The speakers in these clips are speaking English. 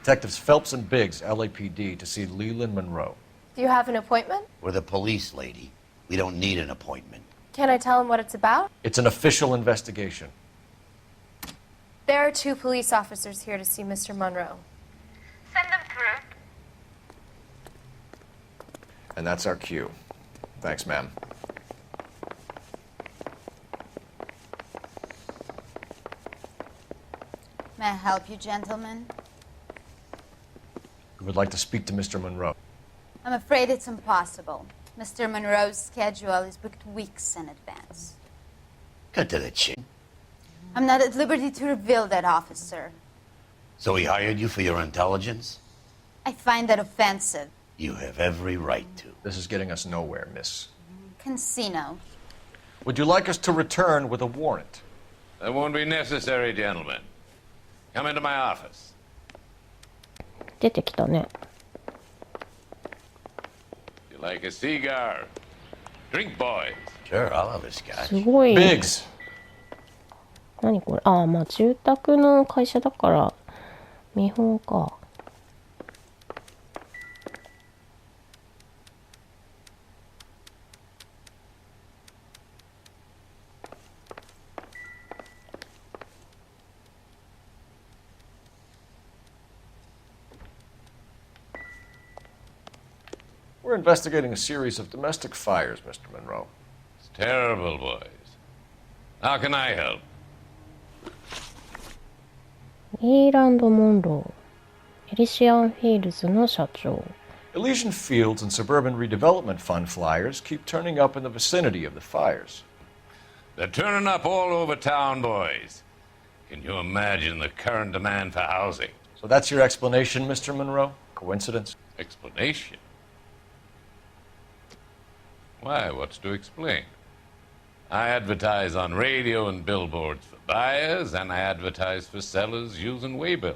Detectives Phelps and Biggs, LAPD, to see Leland Monroe. Do you have an appointment? We're the police, lady. We don't need an appointment. Can I tell him what it's about? It's an official investigation. There are 2 police officers here to see Mr. Monroe. Send them through. And that's our cue. Thanks, ma'am. May I help you, gentlemen? We would like to speak to Mr. Monroe. I'm afraid it's impossible. Mr. Monroe's schedule is booked weeks in advance. Cut to the chin. I'm not at liberty to reveal that, officer. So he hired you for your intelligence? I find that offensive. You have every right to. This is getting us nowhere, miss. Casino. Would you like us to return with a warrant? That won't be necessary, gentlemen. Come into my office. 出てきたね。 You like a cigar? Drink, boys. Sure, I'll have a scotch. すごい。Biggs! 何これ。ああ、まあ住宅の会社だから見本か。We're investigating a series of domestic fires, Mr. Monroe. It's terrible, boys. How can I help? リーランド・モンロー、エリシアンフィールズの社長。Elysian Fields and Suburban Redevelopment Fund flyers keep turning up in the vicinity of the fires. They're turning up all over town, boys. Can you imagine the current demand for housing? So that's your explanation, Mr. Monroe? Coincidence? Explanation? Why, what's to explain? I advertise on radio and billboards for buyers, and I advertise for sellers using waybills.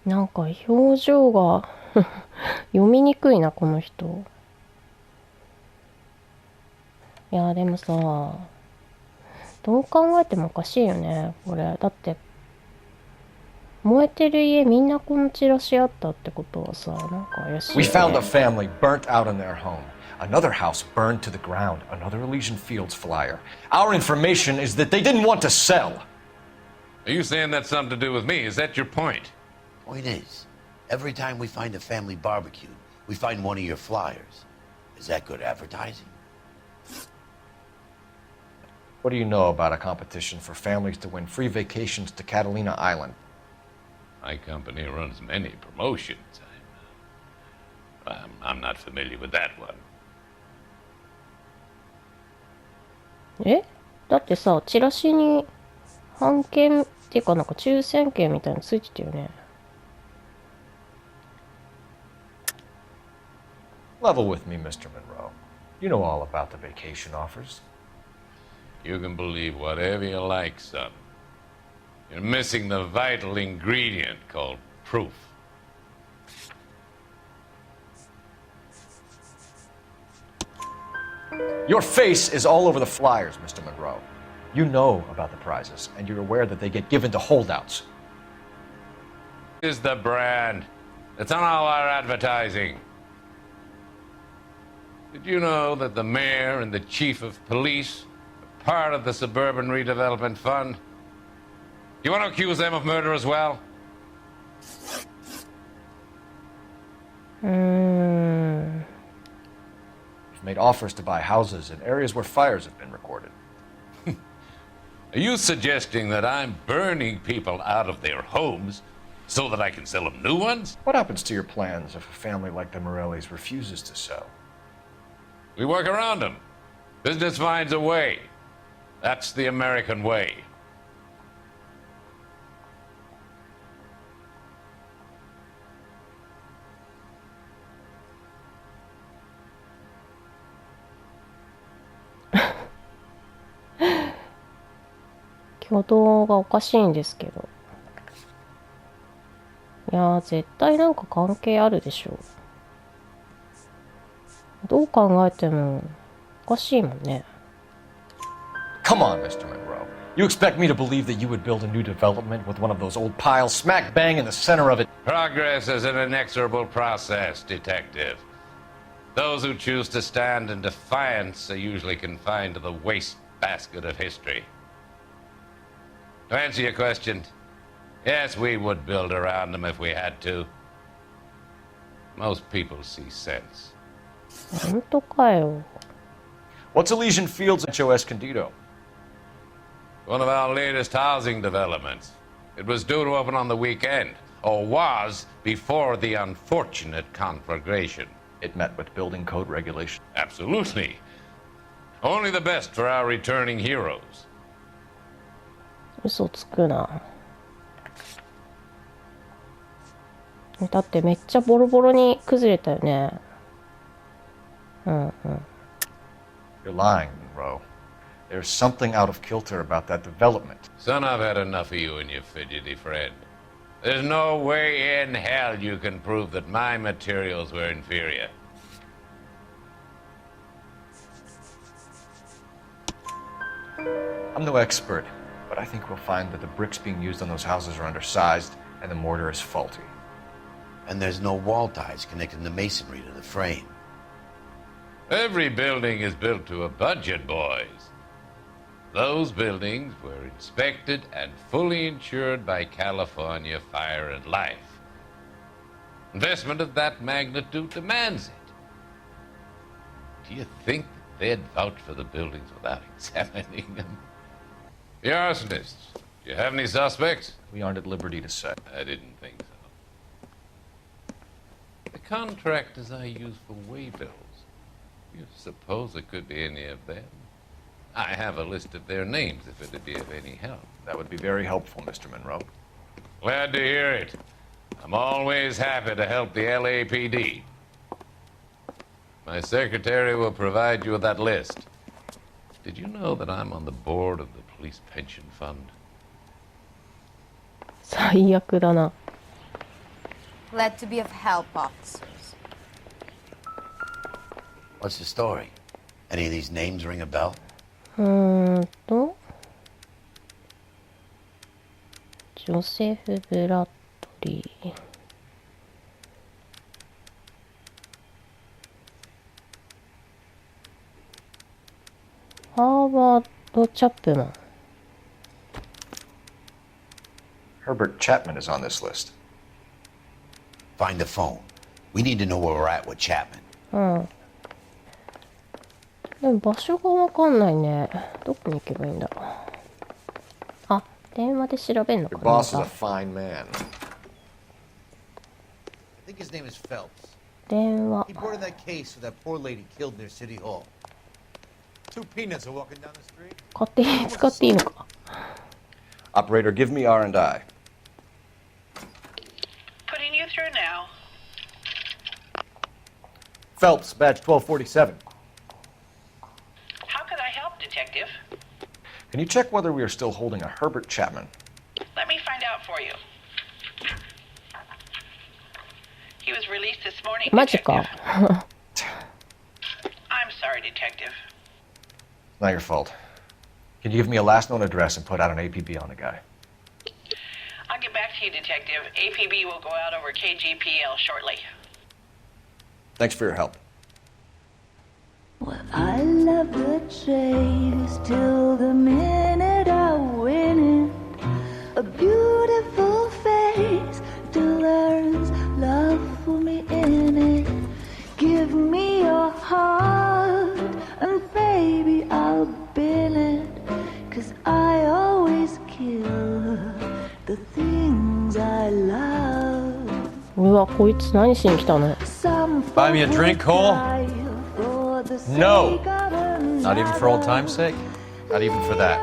なんか表情が読みにくいな、この人。いや、でもさ、どう考えてもおかしいよね、これ。だって、燃えてる家みんなこのチラシあったってことはさ、なんか怪しいよ We ね。 found a family burnt out in their home. Another house burned to the ground. Another Elysian Fields flyer. Our information is that they didn't want to sell. Are you saying that's something to do with me? Is that your point? Point is, every time we find a family barbecued, we find one of your flyers. Is that good advertising? What do you know about a competition for families to win free vacations to Catalina Island? My company runs many promotions. I'm not familiar with that one. え？だってさ、チラシに半券っていうかなんか抽選券みたいなのついてたよね。Level with me, Mr. Monroe. You know all about the vacation offers. You can believe whatever you like, son. You're missing the vital ingredient called proof. Your face is all over the flyers, Mr. Monroe. You know about the prizes, and you're aware that they get given to holdouts. Is the brand. It's on all our advertising. Did you know that the mayor and the chief of police are part of the Suburban Redevelopment Fund? You want to accuse them of murder as well? We've made offers to buy houses in areas where fires have been recorded. Are you suggesting that I'm burning people out of their homes so that I can sell them new ones? What happens to your plans if a family like the Morellis refuses to sell? We work around them. Business finds a way. That's the American way. .挙動がおかしいんですけど。いやー、絶対なんか関係あるでしょう。どう考えてもかしいもんね。 Come on, Mr. Monroe. You expect me to believe that you would build a new development with one of those old piles smack bang in the center of it? Progress is an inexorable process, Detective. Those who choose to stand in defiance are usually confined to the wastebasket of history. To answer your question, yes, we would build around them if we had to. Most people see sense. 本当かよ。 What's Elysian Fields Rancho Escondido? One of our latest housing developments. It was due to open on the weekend, or was before the unfortunate conflagration. It met with building code regulations. Absolutely. Only the best for our returning heroes. 嘘つくな。だってめっちゃボロボロに崩れたよね。うんうん。 You're lying, Monroe. There's something out of kilter about that development. Son, I've had enough of you and your fidgety friend. There's no way in hell you can prove that my materials were inferior. I'm no expert, but I think we'll find that the bricks being used on those houses are undersized and the mortar is faulty. And there's no wall ties connecting the masonry to the frame. Every building is built to a budget, boys. Those buildings were inspected and fully insured by California Fire and Life. Investment of that magnitude demands it. Do you think that they'd vouch for the buildings without examining them? The arsonists, do you have any suspects? We aren't at liberty to say. I didn't think so. The contractors I use for waybills, you suppose it could be any of them? I have a list of their names if it'd be of any help. That would be very helpful, Mr. Monroe. Glad to hear it. I'm always happy to help the LAPD. My secretary will provide you with that list. Did you know that I'm on the board of the police pension fund? 最悪だな。 Glad to be of help, officers. What's the story? Any of these names ring a bell? ジョセフ・ブラッドリー。ハーバード・チャップマン。 Herbert Chapman is on this list. Find the phone. We need to know where we're at with Chapman. うん。でも場所がわかんないね。どこに行けばいいんだ。あ、電話で調べんのか Your な。 boss is a fine man. I think his name is Phelps. 電話。 He boarded that case for that poor lady killed near City Hall. Two peanuts are walking down the street. 勝手に使っていいのか。 Operator, give me R&I. Putting you through now. Phelps, badge 1247. How could I help, Detective? Can you check whether we are still holding a Herbert Chapman? Let me find out for you. He was released this morning, マジか。 Detective. I'm sorry, Detective. Not your fault. Can you give me a last known address and put out an APB on the guy? I'll get back to you, Detective. APB will go out over KGPL shortly. Thanks for your help. Well, I love the chase till the minute I win it. A beautiful face till there's love for me in it. Give me your heart and baby I'll bin it. 'Cause I always kill the things I love. うわ、こいつ何しに来たの。 Buy me a drink, Cole? No. Not even for old time's sake? Not even for that.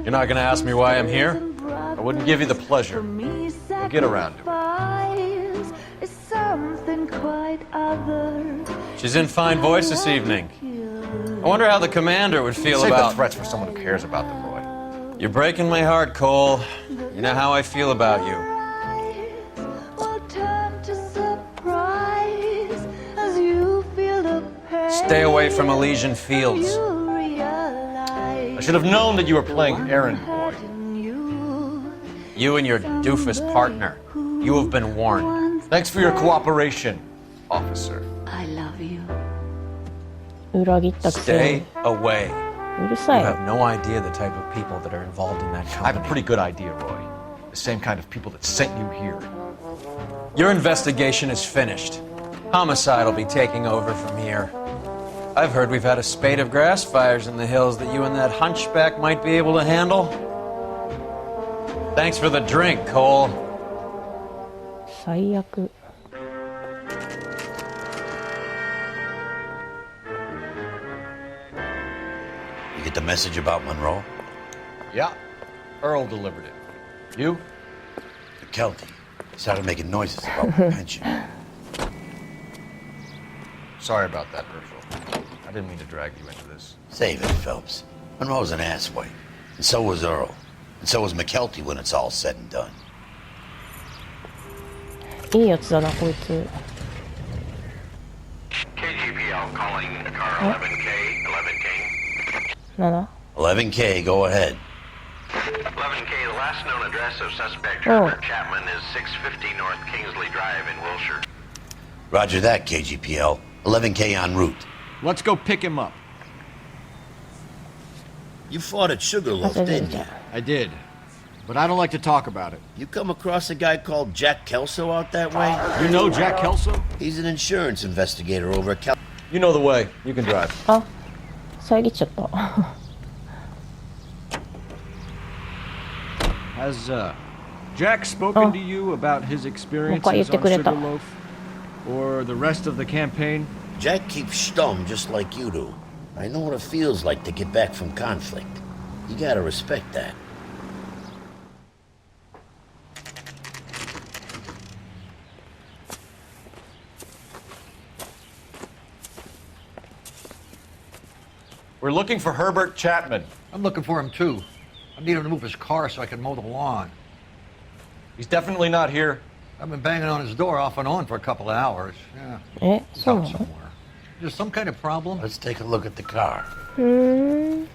You're not gonna ask me why I'm here? I wouldn't give you the pleasure. We'll get around to it. She's in fine voice this evening. I wonder how the commander would feel Save the about... threats for someone who cares about them, Roy. You're breaking my heart, Cole. You know how I feel about you. Stay away from Elysian Fields. I should have known that you were playing errand boy. You and your doofus partner. You have been warned. Thanks for your cooperation, officer. I love you. 裏切ったくせ Stay に away. うるさ You い have no idea the type of people that are involved in that I have a company. pretty good idea, Roy. The same kind of people that sent you here. Your investigation is finished. Homicide will be taking over from here. I've heard we've had a spate of grass fires in the hills that you and that hunchback might be able to handle. Thanks for the drink, Cole. 最悪 You get the message about Monroe? Yeah, Earl delivered it. You? McKelty started making noises about my pension. Sorry about that, Herschel. I didn't mean to drag you into this. Save it, Phelps. Monroe's an asswipe. And so was Earl. And so was McKelty when it's all said and done. いいやつだなこいつ KGPL calling car 11K, 11K. なんだ 11K, go ahead. 11K, the last known address of suspect Oh. Herbert Chapman is 650 North Kingsley Drive in Wilshire. Roger that, KGPL. 11K en route. Let's go pick him up. You fought at Sugarloaf, didn't you? I did. But I don't like to talk about it. You come across a guy called Jack Kelso out that way? You know Jack Kelso? He's an insurance investigator over at Kel... You know the way. You can drive. あ遮っちゃった Has Jack spoken to you about his experiences もう一回言ってくれた。 Sugarloaf? Or the rest of the campaign? Jack keeps stum just like you do. I know what it feels like to get back from conflict. You gotta respect that. We're looking for Herbert Chapman. I'm looking for him too. I need him to move his car so I can mow the lawn. He's definitely not here. I've been banging on his door off and on for a couple of hours. Yeah, え he's そう out なの somewhere. Is there some kind of problem? Let's take a look at the car. うーん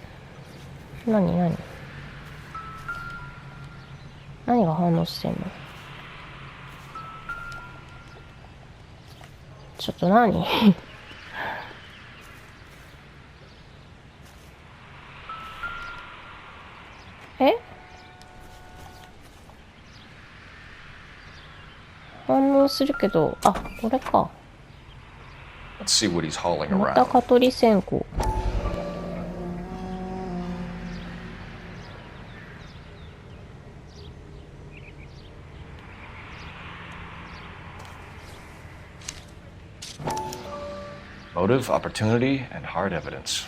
何が反応してんのちょっと何え反応するけどあこれか Let's see what he's hauling また around. 蚊取り線香 Motive, opportunity, and hard evidence.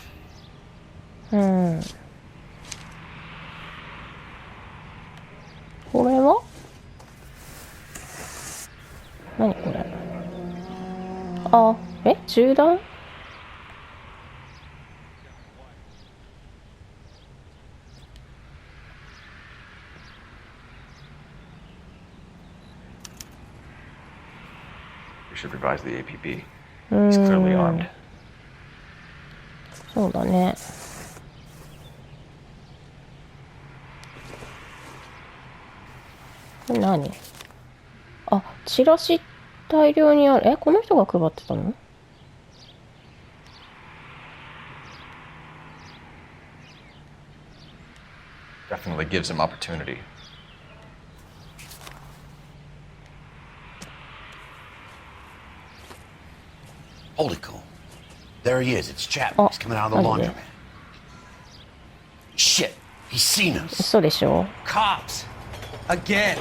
うんこれは何これあえ中断 We should revise the APB. He's clearly armed. そうだねこれ何あチラシ大量にあるえこの人が配ってたの Definitely gives him opportunity. Hold it, Cole. There he is. It's Chapman. He's coming out of the Oh, yeah. laundromat. Shit. He's seen us. 嘘でしょ Cops. Again.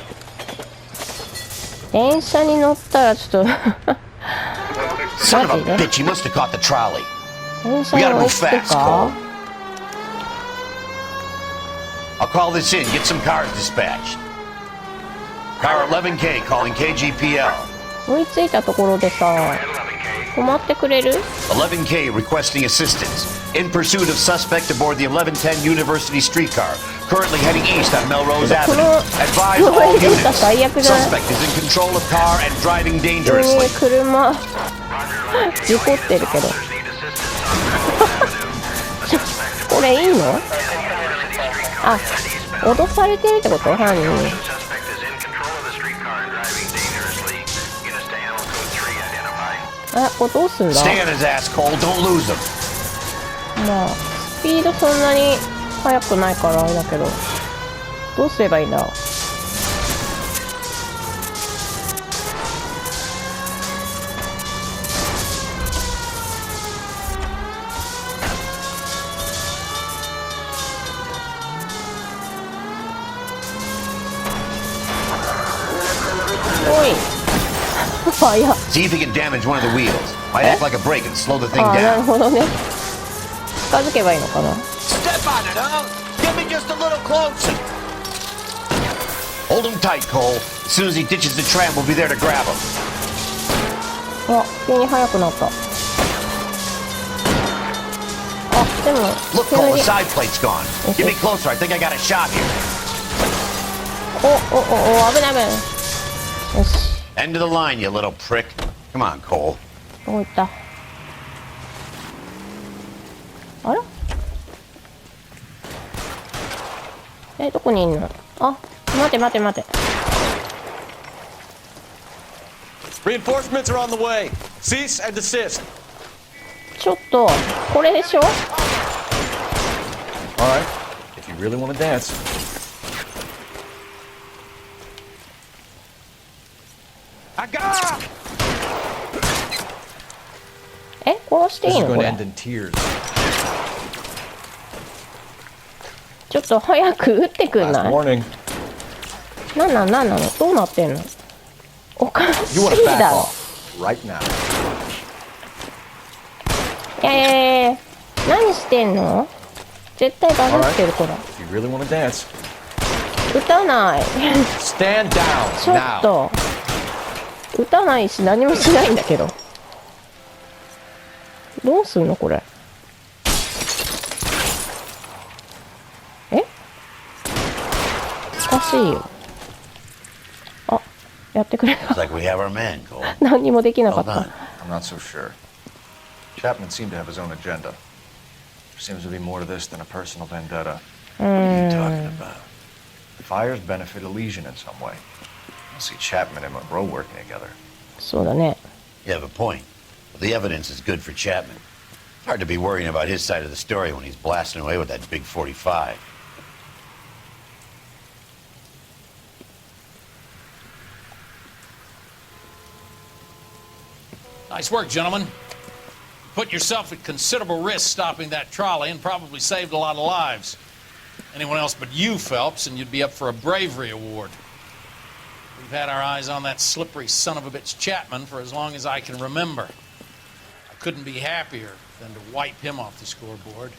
電車に乗ったらちょっと Son of a マジで bitch. He must have caught the trolley. 電車 We に gotta 追い move つく fast, か Cole. I'll call this in. Get some cars dispatched. Car 11K calling KGPL. 追いついたところでさ止まってくれる 11K requesting assistance. In pursuit of suspect aboard the 1110 University streetcar. Currently heading east on Melrose Avenue. Advise all units. 最悪じゃない Suspect is in control of car and driving 普通に dangerously. 車事故ってるけどれいいの？あ、脅されてるってこと？犯人に。これどうすんだ？ Stay on his ass, Cole. Don't lose him. まあスピードそんなに速くないからあれだけど、どうすればいいんだ？おい早っ。 See if he can damage one of the wheels. Might act like a brake and slow the thing あ、なる down. ほどね。近づけばいいのかな。 Step on it, huh? Get me just a little closer. Hold him tight, Cole. As soon as he ditches the tram, we'll be there to grab him. あ、急に速くなった。あ、でも Look, 急 Cole, に the side plate's gone. Get me closer. I think I got a shot here. お、危ない危ない。よし。 End of the line, you little prick. Come on, Cole. どこ行った？あら？どこにいんの？あ、待て待て待て。 Reinforcements are on the way. Cease and desist. ちょっとこれでしょ？ All right. If you really want to dance. 殺してい This い is の going こ to れ？ end in tears. ちょっと早く撃ってくん Last ない？ warning. なんなの？どうなってんの？おかし You want to い back だろ。 off right now. 何してんの？絶対バズってるこれ。 If you really want to dance. 撃たない。 Stand down ちょっ now. と撃たないし何もしないんだけど。どうすんのこれ？おかしいよ。あ、やってくれた。 Looks like we have our man, Cole. 何にもできなかっ Well た。 done. I'm not so sure. Chapman seemed to have his own agenda. There seems to be more to this than a personal vendetta. What are you talking about? The fires benefit Elysian in some way. I see Chapman and Monroe working together. そうだね。 You have a point. Well, the evidence is good for Chapman. It's hard to be worrying about his side of the story when he's blasting away with that big 45. Nice work, gentlemen. You put yourself at considerable risk stopping that trolley and probably saved a lot of lives. Anyone else but you, Phelps, and you'd be up for a bravery award. We've had our eyes on that slippery son of a bitch Chapman for as long as I can remember. I couldn't be happier than to wipe him off the scoreboard.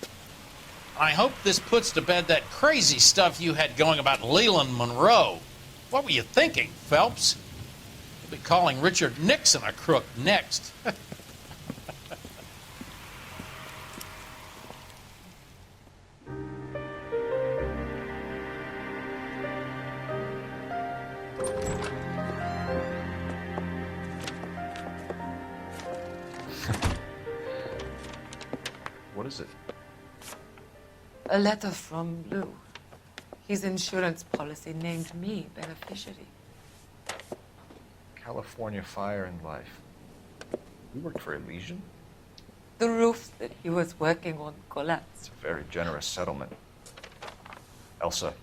I hope this puts to bed that crazy stuff you had going about Leland Monroe. What were you thinking, Phelps? You'll be calling Richard Nixon a crook next. What is it? A letter from Lou. His insurance policy named me beneficiary. California Fire and Life. You worked for Elysian? The roof that he was working on collapsed. It's a very generous settlement. Elsa,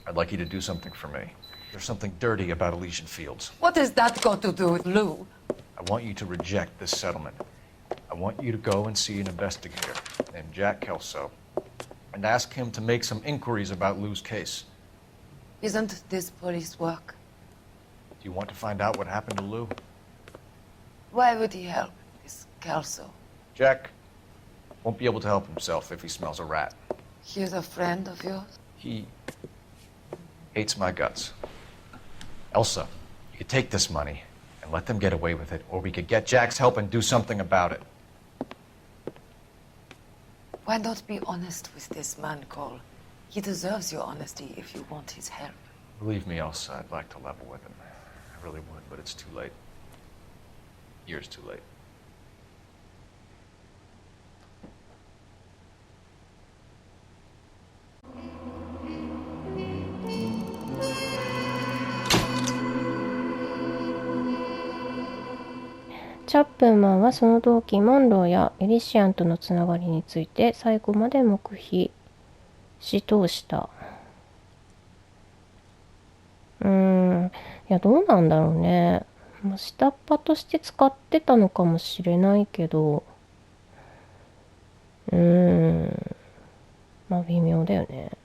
I'd like you to do something for me. There's something dirty about Elysian Fields. What has that got to do with Lou? I want you to reject this settlement. I want you to go and see an investigator named Jack Kelso and ask him to make some inquiries about Lou's case. Isn't this police work? Do you want to find out what happened to Lou? Why would he help this Kelso? Jack won't be able to help himself if he smells a rat. He's a friend of yours? He hates my guts. Elsa, you could take this money and let them get away with it, or we could get Jack's help and do something about it. Why not be honest with this man, Cole? He deserves your honesty if you want his help. Believe me, Elsa, I'd like to level with him. I really would, but it's too late. Years too late. チャップマンはその動機モンローやエリシアンとのつながりについて最後まで黙秘し通した。いや、どうなんだろうね。下っ端として使ってたのかもしれないけど、まあ微妙だよね。